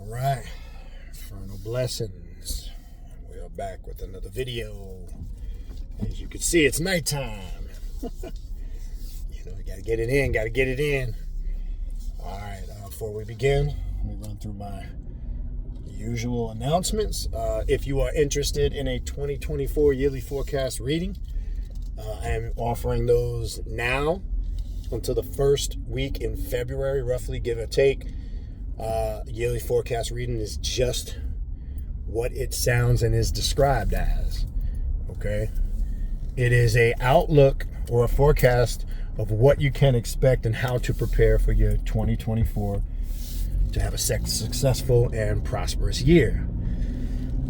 right, Infernal Blessings. We are back with another video. As you can see, it's nighttime. You gotta get it in. All right, before we begin, let me run through my usual announcements. If you are interested in a 2024 yearly forecast reading, I am offering those now until the first week in February, roughly, give or take. Yearly forecast reading is just what it sounds and is described as. Okay, it is a outlook or a forecast of what you can expect and how to prepare for your 2024 to have a successful and prosperous year.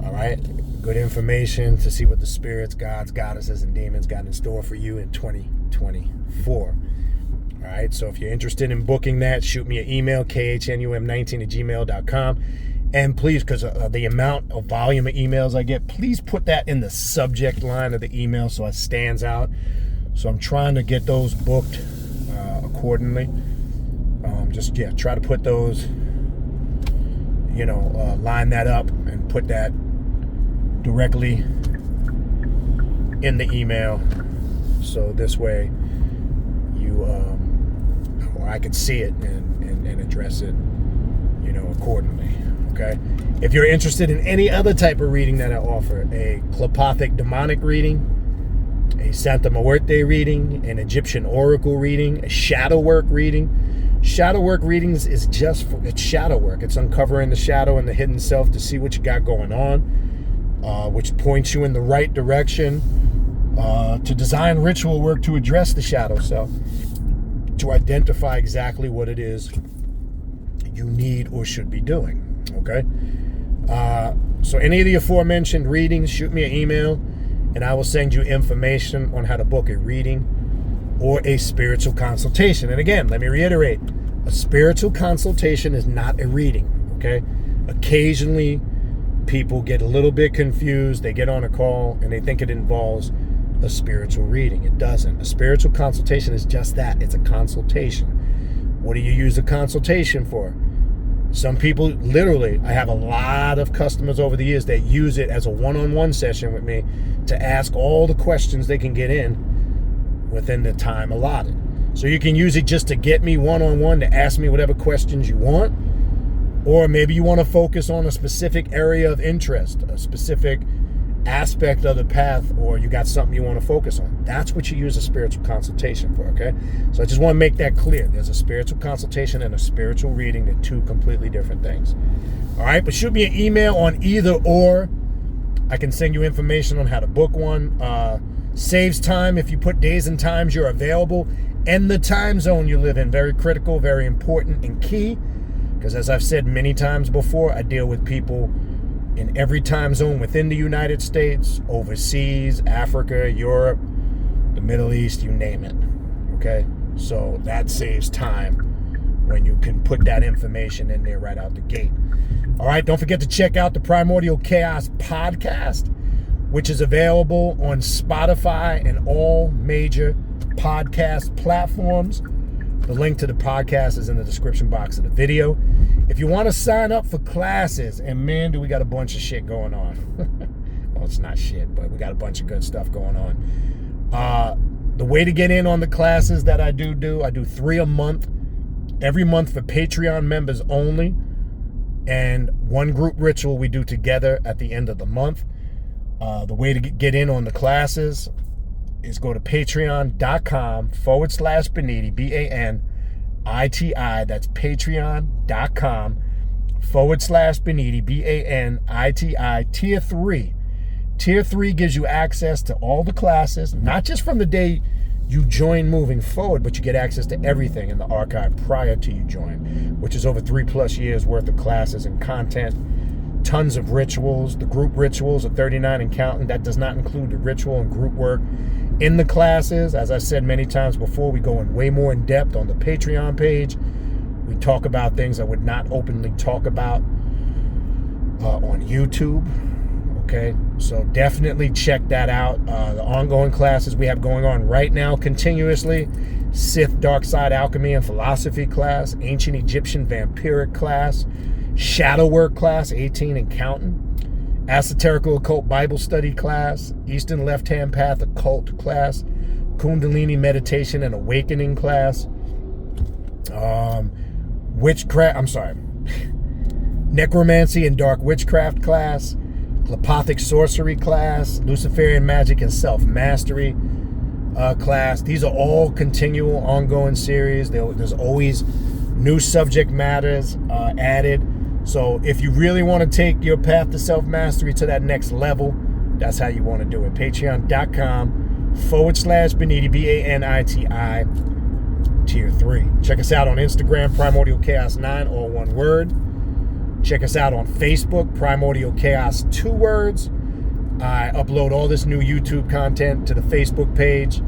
All right, good information to see what the spirits, gods, goddesses, and demons got in store for you in 2024. All right, so if you're interested in booking that, shoot me an email, khnum19@gmail.com. And please, because the amount of volume of emails I get, please put that in the subject line of the email so it stands out. So I'm trying to get those booked accordingly. Try to put those, line that up and put that directly in the email. So this way or I can see it and address it, accordingly. Okay. If you're interested in any other type of reading that I offer, a Klapothic demonic reading, a Santa Muerte reading, an Egyptian oracle reading, a shadow work reading. Shadow work readings is it's shadow work. It's uncovering the shadow and the hidden self to see what you got going on, which points you in the right direction to design ritual work to address the shadow self, to identify exactly what it is you need or should be doing. Okay? So any of the aforementioned readings, shoot me an email and I will send you information on how to book a reading or a spiritual consultation. And again, let me reiterate, a spiritual consultation is not a reading. Okay? Occasionally people get a little bit confused. They get on a call and they think it involves a spiritual reading. It doesn't. A spiritual consultation is just that. It's a consultation. What do you use a consultation for? Some people, literally, I have a lot of customers over the years that use it as a one-on-one session with me to ask all the questions they can get in within the time allotted. So you can use it just to get me one-on-one to ask me whatever questions you want, or maybe you want to focus on a specific area of interest, a specific aspect of the path, or you got something you want to focus on. That's what you use a spiritual consultation for, okay? So I just want to make that clear. There's a spiritual consultation and a spiritual reading. They're two completely different things. All right, but shoot me an email on either or. I can send you information on how to book one. Saves time if you put days and times you're available and the time zone you live in. Very critical, very important and key, because as I've said many times before, I deal with people in every time zone within the United States, overseas, Africa, Europe, the Middle East, you name it. Okay? So that saves time when you can put that information in there right out the gate. All right, don't forget to check out the Primordial Chaos podcast, which is available on Spotify and all major podcast platforms. The link to the podcast is in the description box of the video. If you want to sign up for classes, and man, do we got a bunch of shit going on. Well, it's not shit, but we got a bunch of good stuff going on. The way to get in on the classes that I do 3 a month, every month for Patreon members only, and one group ritual we do together at the end of the month. The way to get in on the classes is go to patreon.com/Baniti, Baniti. That's patreon.com/Baniti, Baniti. Tier 3. Tier 3 gives you access to all the classes, not just from the day you join moving forward, but you get access to everything in the archive prior to you join, which is over 3+ years worth of classes and content. Tons of rituals. The group rituals are 39 and counting. That does not include the ritual and group work in the classes. As I said many times before, we go in way more in depth on the Patreon page. We talk about things I would not openly talk about on YouTube. Okay, so definitely check that out. The ongoing classes we have going on right now continuously. Sith Dark Side Alchemy and Philosophy class, Ancient Egyptian Vampiric class, Shadow Work class, 18 and counting, Esoterical Occult Bible Study class, Eastern Left Hand Path Occult class, Kundalini Meditation and Awakening class, Necromancy and Dark Witchcraft class, Telepathic Sorcery class, Luciferian Magic and Self-Mastery class. These are all continual, ongoing series. There's always new subject matters added. So if you really want to take your path to self-mastery to that next level, that's how you want to do it. Patreon.com/Baniti, Baniti, Tier 3. Check us out on Instagram, Primordial Chaos 9, all one word. Check us out on Facebook, Primordial Chaos, 2 words. I upload all this new YouTube content to the Facebook page.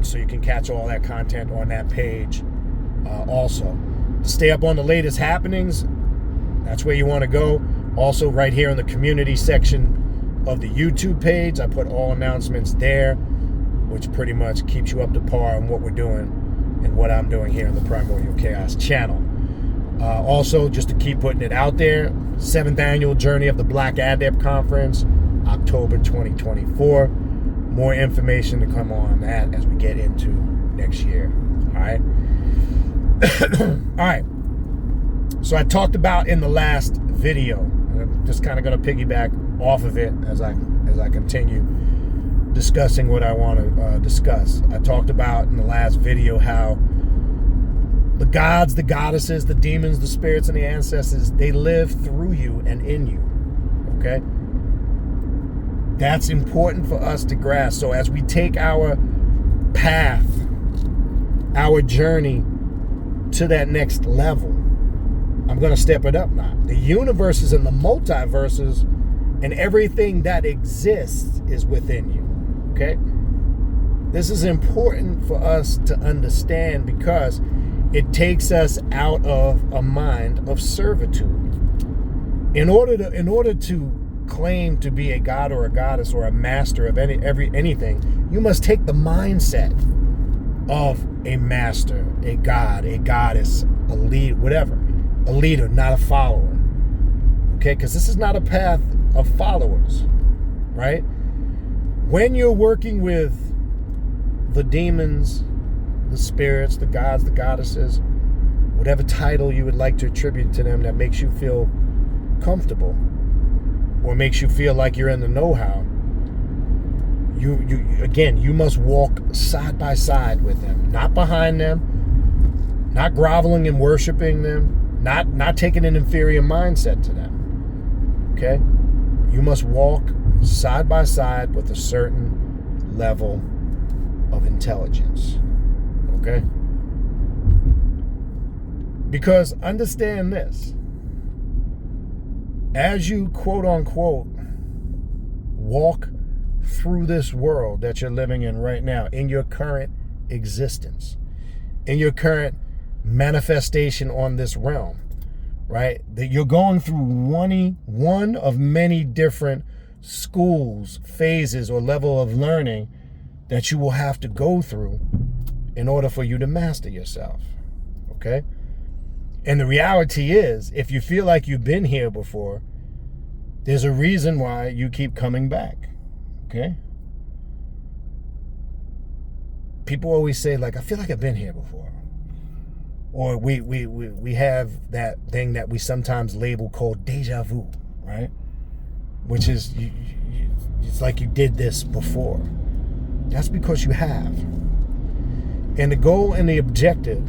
So you can catch all that content on that page also. To stay up on the latest happenings, that's where you want to go. Also, right here in the community section of the YouTube page, I put all announcements there, which pretty much keeps you up to par on what we're doing and what I'm doing here in the Primordial Chaos channel. Also, just to keep putting it out there, 7th annual Journey of the Black Adept Conference, October 2024. More information to come on that as we get into next year. All right. All right. So I talked about in the last video, and I'm just kind of going to piggyback off of it as I continue discussing what I want to discuss. I talked about in the last video how the gods, the goddesses, the demons, the spirits, and the ancestors, they live through you and in you. Okay? That's important for us to grasp. So as we take our path, our journey to that next level, I'm going to step it up now. The universes and the multiverses and everything that exists is within you. Okay? This is important for us to understand because it takes us out of a mind of servitude. In order to claim to be a god or a goddess or a master of anything, you must take the mindset of a master, a god, a goddess, a lead, whatever, a leader, not a follower. Okay, because this is not a path of followers, right? When you're working with the demons, the spirits, the gods, the goddesses, whatever title you would like to attribute to them that makes you feel comfortable or makes you feel like you're in the know-how, you must walk side by side with them, not behind them, not groveling and worshiping them, not taking an inferior mindset to them. Okay? You must walk side by side with a certain level of intelligence. Okay? Because understand this. As you quote unquote walk through this world that you're living in right now, in your current existence, in your current manifestation on this realm, right? That you're going through one of many different schools, phases, or level of learning that you will have to go through in order for you to master yourself. Okay? And the reality is, if you feel like you've been here before, there's a reason why you keep coming back. Okay? People always say, like, I feel like I've been here before. Or we have that thing that we sometimes label called deja vu, right? Which is, it's like you did this before. That's because you have. And the goal and the objective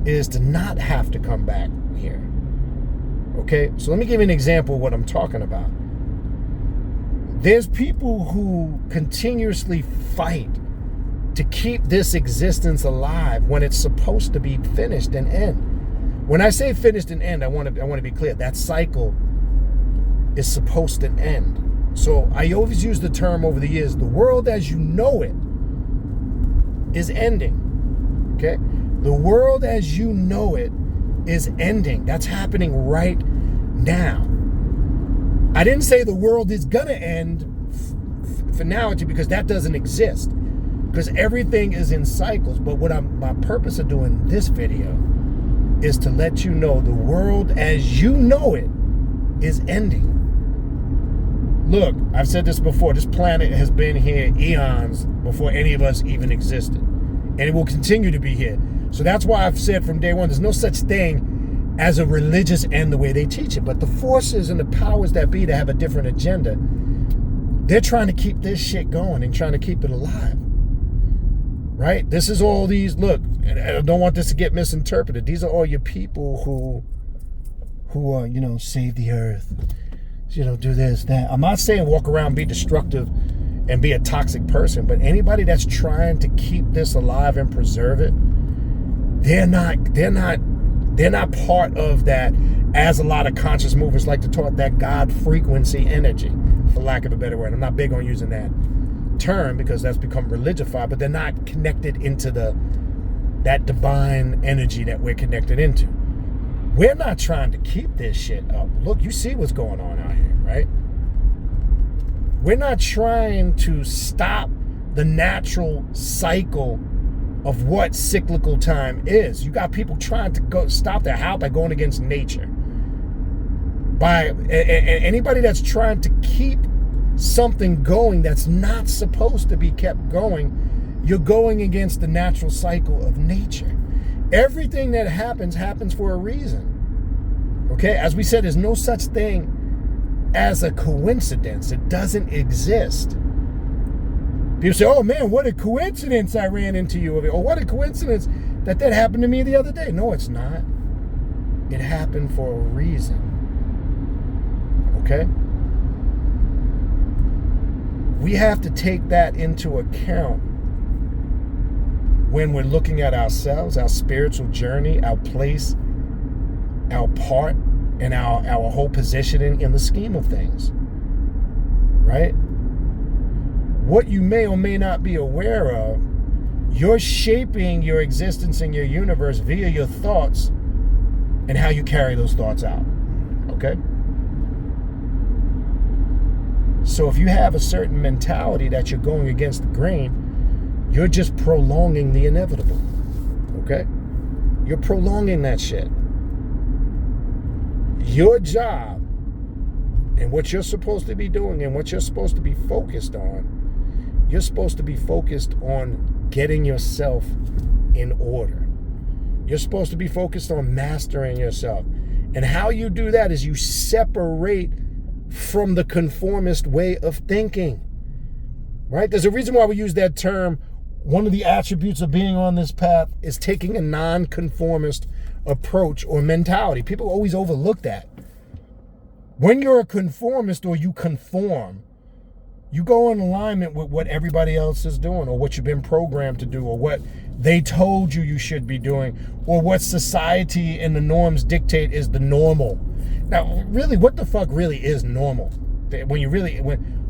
is to not have to come back here. Okay? So let me give you an example of what I'm talking about. There's people who continuously fight to keep this existence alive when it's supposed to be finished and end. When I say finished and end, I want to be clear. That cycle is supposed to end. So I always use the term over the years, the world as you know it is ending. Okay? The world as you know it is ending. That's happening right now. I didn't say the world is gonna end finality, because that doesn't exist. because everything is in cycles. But my purpose of doing this video is to let you know the world as you know it is ending. Look, I've said this before, this planet has been here eons before any of us even existed. And it will continue to be here. So that's why I've said from day one, there's no such thing as a religious end the way they teach it. But the forces and the powers that be that have a different agenda, they're trying to keep this shit going and trying to keep it alive. Right? This is all these, look, and I don't want this to get misinterpreted. These are all your people who are, save the earth. Do this, that. I'm not saying walk around, be destructive and be a toxic person, but anybody that's trying to keep this alive and preserve it, they're not part of that, as a lot of conscious movers like to talk, that God frequency energy, for lack of a better word. I'm not big on using that term because that's become religified, but they're not connected into that divine energy that we're connected into. We're not trying to keep this shit up. Look, you see what's going on out here, right? We're not trying to stop the natural cycle of what cyclical time is. You got people trying to stop that. How? By going against nature. Anybody that's trying to keep something going that's not supposed to be kept going, you're going against the natural cycle of nature. Everything that happens for a reason. Okay? As we said, there's no such thing as a coincidence. It doesn't exist. People say, oh man, what a coincidence I ran into you. Or what a coincidence that happened to me the other day. No, it's not. It happened for a reason. Okay? We have to take that into account when we're looking at ourselves, our spiritual journey, our place, our part, and our whole positioning in the scheme of things. Right? What you may or may not be aware of, you're shaping your existence in your universe via your thoughts and how you carry those thoughts out. Okay? So if you have a certain mentality that you're going against the grain, you're just prolonging the inevitable. Okay? You're prolonging that shit. Your job and what you're supposed to be doing and what you're supposed to be focused on, you're supposed to be focused on getting yourself in order. You're supposed to be focused on mastering yourself. And how you do that is you separate from the conformist way of thinking. Right? There's a reason why we use that term. One of the attributes of being on this path is taking a non-conformist approach or mentality. People always overlook that. When you're a conformist or you conform, you go in alignment with what everybody else is doing or what you've been programmed to do or what they told you should be doing or what society and the norms dictate is the normal. Now, really, what the fuck really is normal?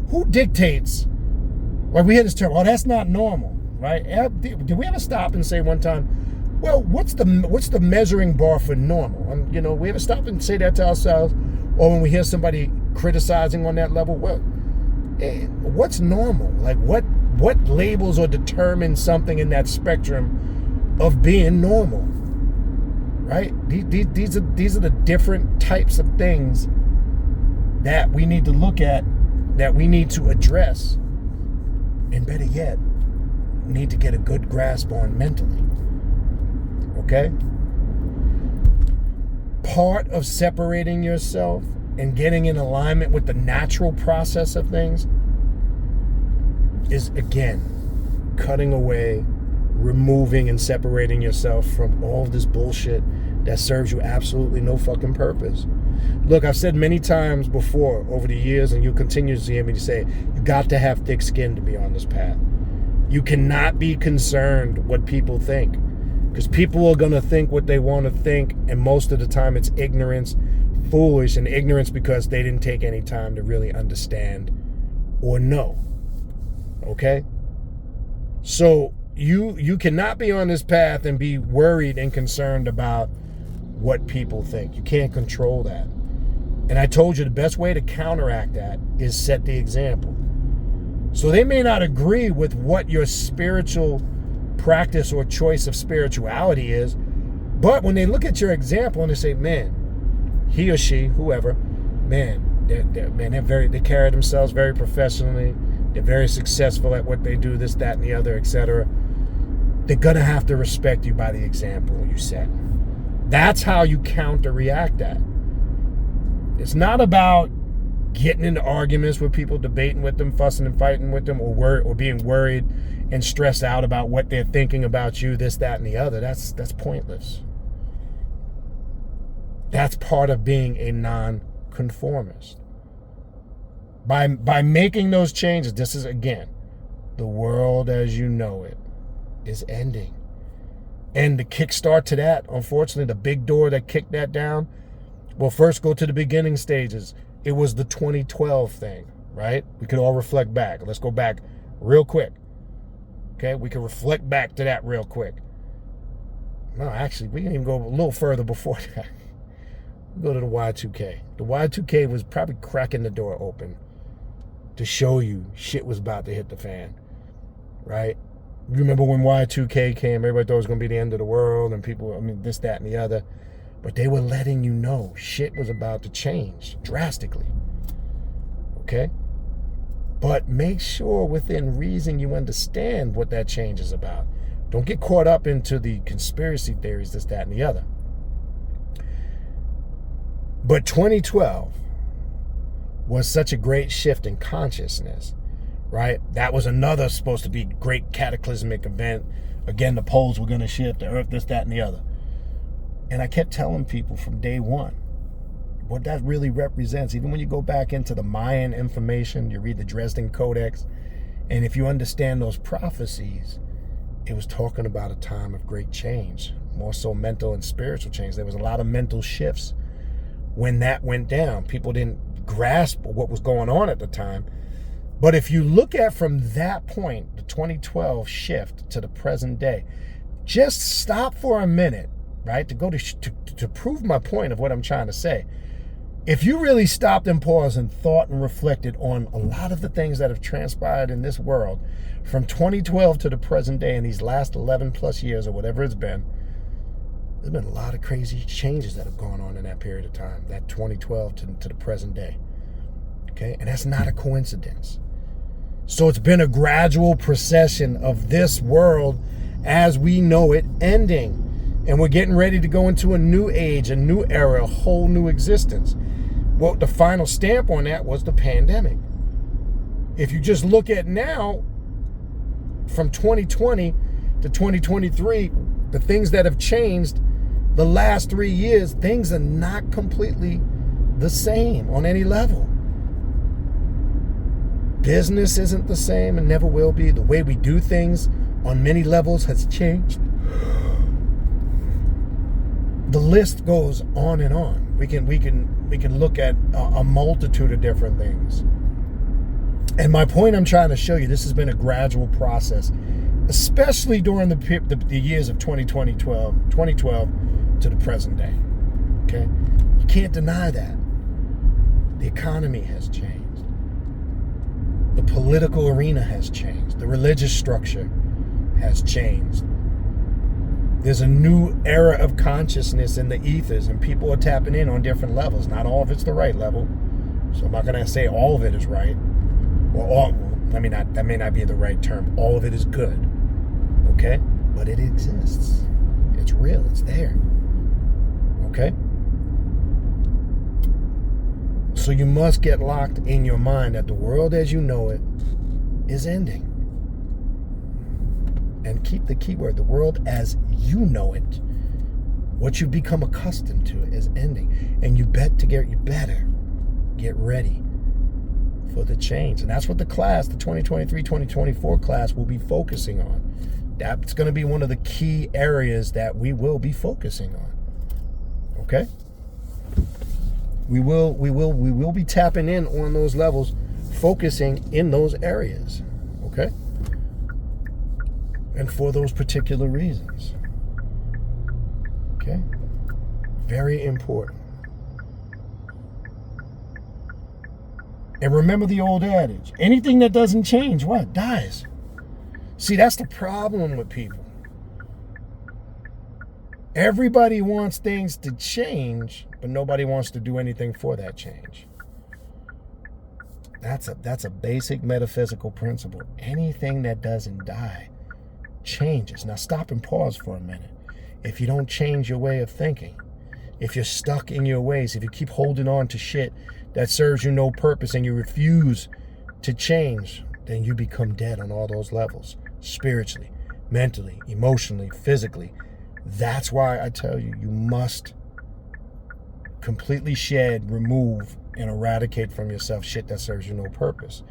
Who dictates? Like we hear this term, oh, that's not normal, right? Did we ever stop and say one time, well, what's the measuring bar for normal? We ever stop and say that to ourselves? Or when we hear somebody criticizing on that level, well, what's normal? Like what labels or determines something in that spectrum of being normal? Right? These are the different types of things that we need to look at, that we need to address, and better yet, need to get a good grasp on mentally. Okay? Part of separating yourself and getting in alignment with the natural process of things is, again, cutting away, removing and separating yourself from all this bullshit that serves you absolutely no fucking purpose. Look, I've said many times before over the years, and you'll continue to hear me say, you got to have thick skin to be on this path. You cannot be concerned what people think, because people are going to think what they want to think, and most of the time it's ignorance, foolish, and ignorance because they didn't take any time to really understand or know. Okay? So you cannot be on this path and be worried and concerned about what people think. You can't control that. And I told you the best way to counteract that is set the example. So they may not agree with what your spiritual practice or choice of spirituality is, but when they look at your example and they say, man, he or she, whoever, they carry themselves very professionally, they're very successful at what they do, this, that, and the other, etc. They're going to have to respect you by the example you set. That's how you counter-react that. It's not about getting into arguments with people, debating with them, fussing and fighting with them, or being worried and stressed out about what they're thinking about you, this, that, and the other. That's pointless. That's part of being a nonconformist. By making those changes, this is, again, the world as you know it is ending. And the kickstart to that, unfortunately, the big door that kicked that down, well, first go to the beginning stages. It was the 2012 thing, right? We could all reflect back. Let's go back real quick. Okay, we can reflect back to that real quick. No, actually, we can even go a little further before that. We go to the Y2K. The Y2K was probably cracking the door open to show you shit was about to hit the fan, right? You remember when Y2K came, everybody thought it was going to be the end of the world and people, this, that, and the other. But they were letting you know shit was about to change drastically, okay? But make sure within reason you understand what that change is about. Don't get caught up into the conspiracy theories, this, that, and the other. But 2012 was such a great shift in consciousness, right? That was another supposed to be great cataclysmic event. Again, the poles were going to shift, the earth, this, that, and the other. And I kept telling people from day one what that really represents. Even when you go back into the Mayan information, you read the Dresden Codex, and if you understand those prophecies, it was talking about a time of great change, more so mental and spiritual change. There was a lot of mental shifts when that went down. People didn't grasp what was going on at the time. But if you look at from that point, the 2012 shift to the present day, just stop for a minute, right? To prove my point of what I'm trying to say. If you really stopped and paused and thought and reflected on a lot of the things that have transpired in this world from 2012 to the present day in these last 11 plus years or whatever it's been, there's been a lot of crazy changes that have gone on in that period of time, that 2012 to the present day. Okay? And that's not a coincidence. So it's been a gradual procession of this world as we know it ending. And we're getting ready to go into a new age, a new era, a whole new existence. Well, the final stamp on that was the pandemic. If you just look at now, from 2020 to 2023, the things that have changed the last 3 years, things are not completely the same on any level. Business isn't the same and never will be. The way we do things on many levels has changed. The list goes on and on. We can look at a multitude of different things. And my point I'm trying to show you, this has been a gradual process, especially during the years of 2012 to the present day. Okay? You can't deny that. The economy has changed. The political arena has changed. The religious structure has changed. There's a new era of consciousness in the ethers, and people are tapping in on different levels. Not all of it's the right level, so I'm not going to say all of it is right. That may not be the right term. All of it is good, okay? But it exists. It's real. It's there, okay? So you must get locked in your mind that the world as you know it is ending. And keep the key word, the world as you know it, what you've become accustomed to is ending. And you better get ready for the change. And that's what the 2023-2024 class will be focusing on. That's going to be one of the key areas that we will be focusing on. Okay? We will be tapping in on those levels, focusing in those areas. Okay? And for those particular reasons. Okay? Very important. And remember the old adage, anything that doesn't change, what? Dies. See, that's the problem with people. Everybody wants things to change, but nobody wants to do anything for that change. That's a basic metaphysical principle. Anything that doesn't die changes. Now stop and pause for a minute. If you don't change your way of thinking, if you're stuck in your ways, if you keep holding on to shit that serves you no purpose and you refuse to change, then you become dead on all those levels. Spiritually, mentally, emotionally, physically. That's why I tell you, you must completely shed, remove, and eradicate from yourself shit that serves you no purpose.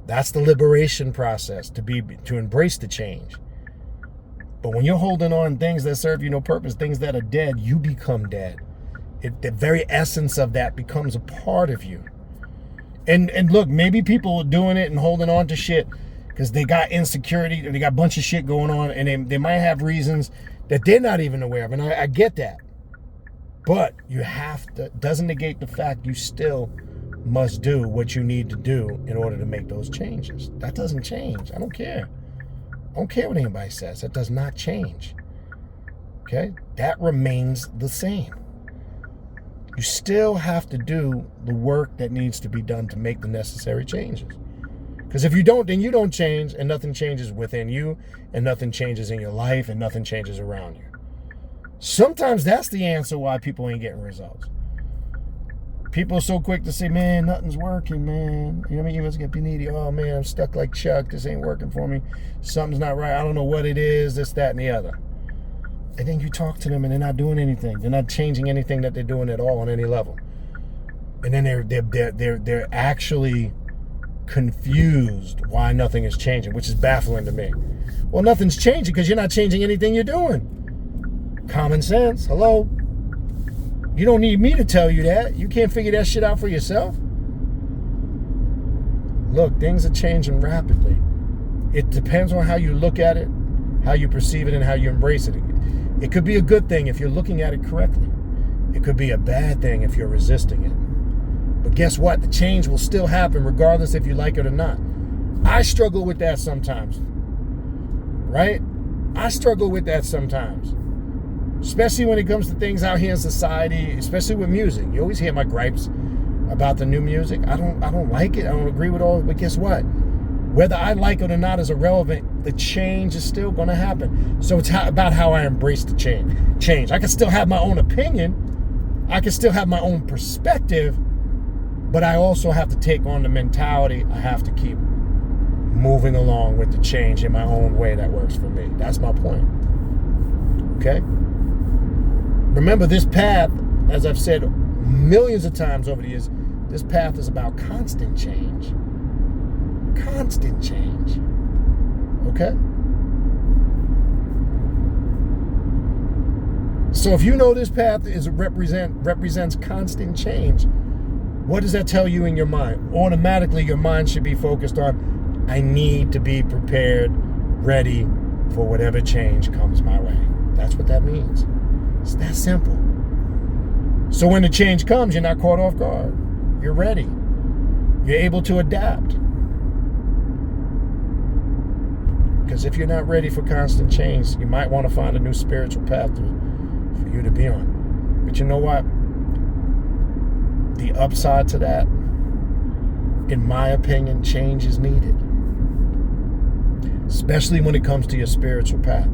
That's the liberation process, to embrace the change. But when you're holding on things that serve you no purpose, things that are dead, you become dead. The very essence of that becomes a part of you. And look, maybe people are doing it and holding on to shit because they got insecurity, or they got a bunch of shit going on, and they might have reasons that they're not even aware of. And I get that. But you have to, doesn't negate the fact you still must do what you need to do in order to make those changes. That doesn't change. I don't care. I don't care what anybody says. That does not change. Okay? That remains the same. You still have to do the work that needs to be done to make the necessary changes. Because if you don't, then you don't change, and nothing changes within you, and nothing changes in your life, and nothing changes around you. Sometimes that's the answer why people ain't getting results. People are so quick to say, man, nothing's working, man. You know what I mean? You must get Baniti. Oh, man, I'm stuck like Chuck. This ain't working for me. Something's not right. I don't know what it is, this, that, and the other. And then you talk to them, and they're not doing anything. They're not changing anything that they're doing at all on any level. And then they're actually confused why nothing is changing, which is baffling to me. Well, nothing's changing because you're not changing anything you're doing. Common sense. Hello? You don't need me to tell you that. You can't figure that shit out for yourself. Look, things are changing rapidly. It depends on how you look at it, how you perceive it, and how you embrace it. It could be a good thing if you're looking at it correctly. It could be a bad thing if you're resisting it. But guess what? The change will still happen regardless if you like it or not. I struggle with that sometimes. Right? I struggle with that sometimes. Especially when it comes to things out here in society, especially with music. You always hear my gripes about the new music. I don't like it. I don't agree with all of it. But guess what? Whether I like it or not is irrelevant. The change is still going to happen. So it's about how I embrace the change. I can still have my own opinion. I can still have my own perspective. But I also have to take on the mentality. I have to keep moving along with the change in my own way that works for me. That's my point. Okay? Remember, this path, as I've said millions of times over the years, this path is about constant change. Constant change. Okay? So if you know this path represents constant change, what does that tell you in your mind? Automatically, your mind should be focused on, I need to be prepared, ready for whatever change comes my way. That's what that means. It's that simple. So when the change comes, you're not caught off guard. You're ready. You're able to adapt. Because if you're not ready for constant change, you might want to find a new spiritual path for you to be on. But you know what? The upside to that, in my opinion, change is needed. Especially when it comes to your spiritual path.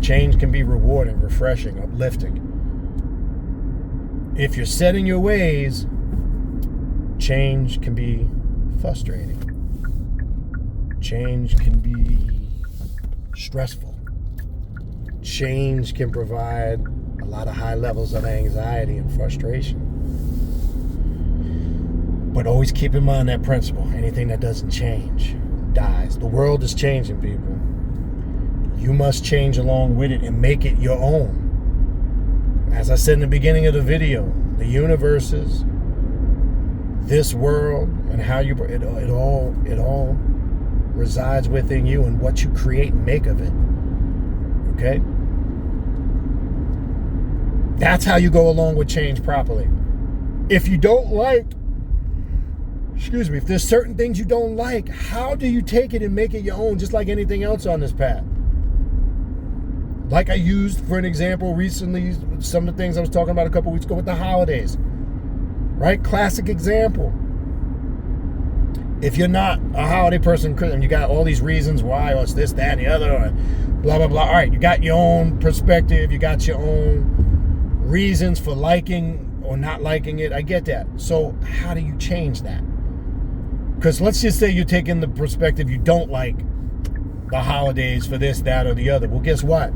Change can be rewarding, refreshing, uplifting. If you're set in your ways, change can be frustrating. Change can be stressful. Change can provide a lot of high levels of anxiety and frustration. But always keep in mind that principle. Anything that doesn't change dies. The world is changing, people. You must change along with it and make it your own. As I said in the beginning of the video, the universes, this world, and how you it all resides within you and what you create and make of it. Okay? That's how you go along with change properly. If you don't like if there's certain things you don't like, how do you take it and make it your own, just like anything else on this path? Like I used for an example recently, some of the things I was talking about a couple weeks ago with the holidays, right? Classic example. If you're not a holiday person, and you got all these reasons why, or it's this, that, and the other, or blah, blah, blah. All right, you got your own perspective. You got your own reasons for liking or not liking it. I get that. So how do you change that? Because let's just say you're taking the perspective you don't like the holidays for this, that, or the other. Well, guess what?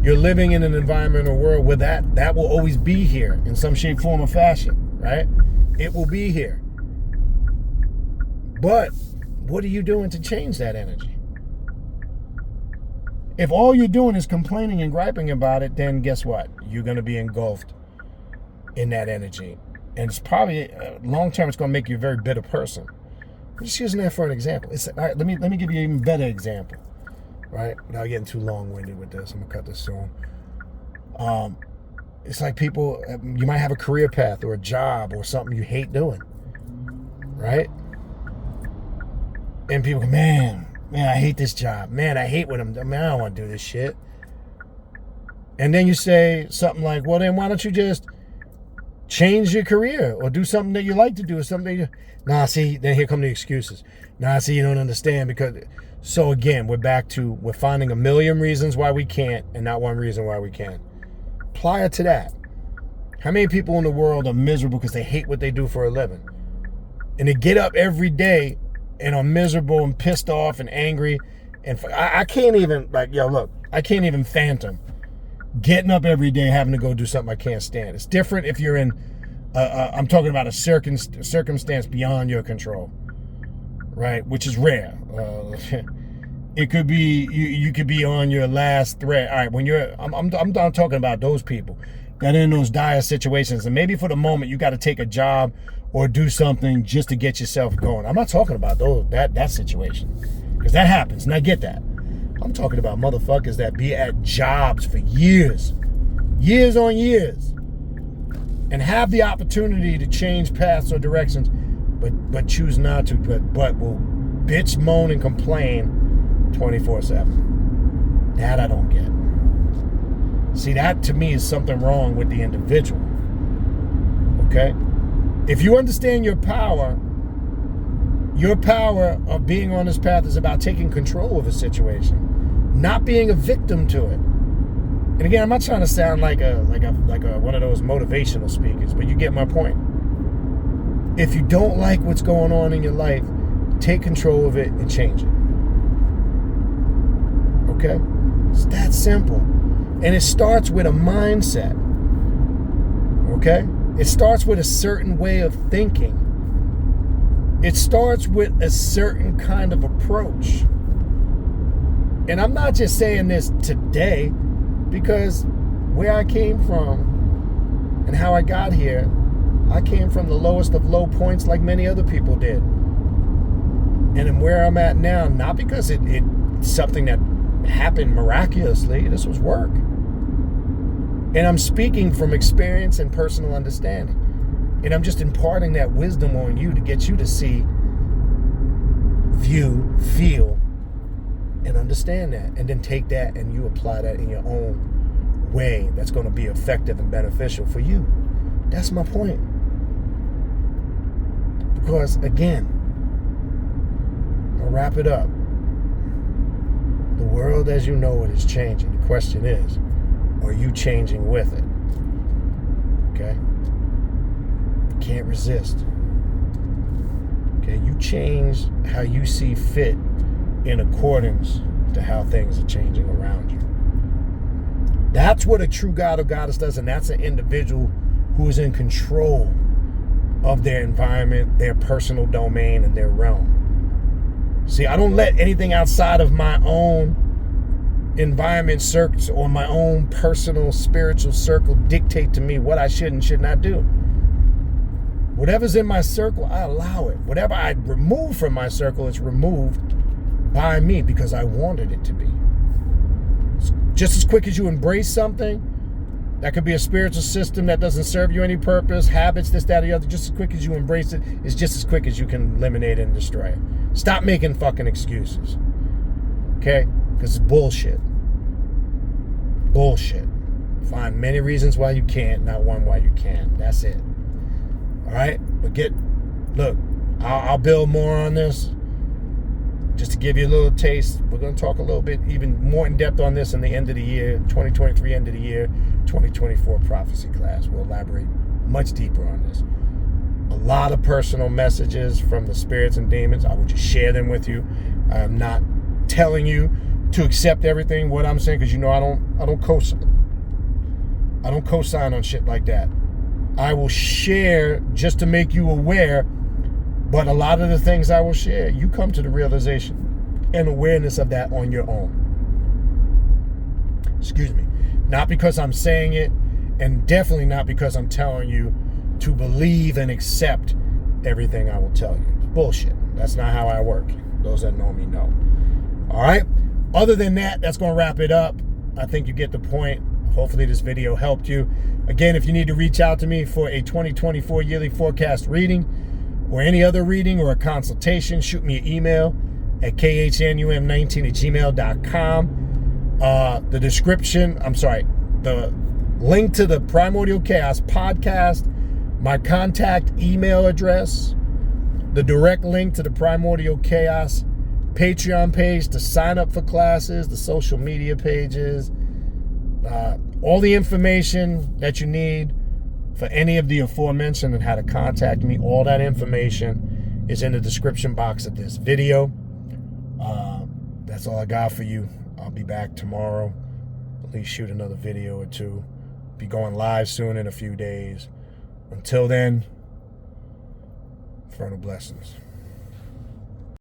You're living in an environment or world where that will always be here in some shape, form, or fashion, right? It will be here. But what are you doing to change that energy? If all you're doing is complaining and griping about it, then guess what? You're going to be engulfed in that energy. And it's probably, long term, it's going to make you a very bitter person. I'm just using that for an example. All right, let me give you an even better example. Right? Without getting too long-winded with this, I'm gonna cut this soon. It's like people, you might have a career path or a job or something you hate doing, right? And people go, man, I hate this job. Man, I hate what I don't want to do this shit. And then you say something like, well, then why don't you just change your career or do something that you like to do or something then here come the excuses. You don't understand because... So again, we're finding a million reasons why we can't and not one reason why we can. Prior to that, how many people in the world are miserable because they hate what they do for a living? And they get up every day and are miserable and pissed off and angry. And I can't even, I can't even phantom getting up every day having to go do something I can't stand. It's different if you're in, I'm talking about a circumstance beyond your control. Right, which is rare. It could be you could be on your last thread. All right, when I'm talking about those people that are in those dire situations, and maybe for the moment you got to take a job or do something just to get yourself going. I'm not talking about that situation because that happens, and I get that. I'm talking about motherfuckers that be at jobs for years on years, and have the opportunity to change paths or directions. But choose not to, but will bitch, moan, and complain 24/7. That I don't get. See, that to me is something wrong with the individual. Okay? If you understand your power of being on this path is about taking control of a situation, not being a victim to it. And again, I'm not trying to sound like a one of those motivational speakers, but you get my point. If you don't like what's going on in your life, take control of it and change it. Okay? It's that simple. And it starts with a mindset. Okay? It starts with a certain way of thinking. It starts with a certain kind of approach. And I'm not just saying this today, because where I came from and how I got here, I came from the lowest of low points like many other people did. And I'm where I'm at now, not because it's something that happened miraculously. This was work. And I'm speaking from experience and personal understanding. And I'm just imparting that wisdom on you to get you to see, view, feel, and understand that. And then take that and you apply that in your own way that's going to be effective and beneficial for you. That's my point. Because, again, I'll wrap it up. The world as you know it is changing. The question is, are you changing with it? Okay? You can't resist. Okay? You change how you see fit in accordance to how things are changing around you. That's what a true God or goddess does, and that's an individual who is in control of their environment, their personal domain, and their realm. See, I don't let anything outside of my own environment circles or my own personal spiritual circle dictate to me what I should and should not do. Whatever's in my circle, I allow it. Whatever I remove from my circle is removed by me because I wanted it to be. Just as quick as you embrace something, That could be a spiritual system that doesn't serve you any purpose, habits, this, that, or the other. Just as quick as you embrace it, is just as quick as you can eliminate it and destroy it. Stop making fucking excuses. Okay? Because it's bullshit. Bullshit. Find many reasons why you can't, not one why you can. That's it. All right? But look, I'll build more on this. Just to give you a little taste, we're going to talk a little bit even more in depth on this in the end of the year, 2023 end of the year, 2024 prophecy class. We'll elaborate much deeper on this. A lot of personal messages from the spirits and demons. I will just share them with you. I'm not telling you to accept everything what I'm saying, because you know I don't co-sign. I don't co-sign on shit like that. I will share just to make you aware. But a lot of the things I will share, you come to the realization and awareness of that on your own. Excuse me. Not because I'm saying it, and definitely not because I'm telling you to believe and accept everything I will tell you. It's bullshit. That's not how I work. Those that know me know. All right? Other than that, that's going to wrap it up. I think you get the point. Hopefully this video helped you. Again, if you need to reach out to me for a 2024 yearly forecast reading, or any other reading or a consultation, shoot me an email at khnum19@gmail.com. The link to the Primordial Chaos podcast, my contact email address, the direct link to the Primordial Chaos Patreon page to sign up for classes, the social media pages, all the information that you need for any of the aforementioned and how to contact me, all that information is in the description box of this video. That's all I got for you. I'll be back tomorrow. At least shoot another video or two. Be going live soon in a few days. Until then, infernal blessings.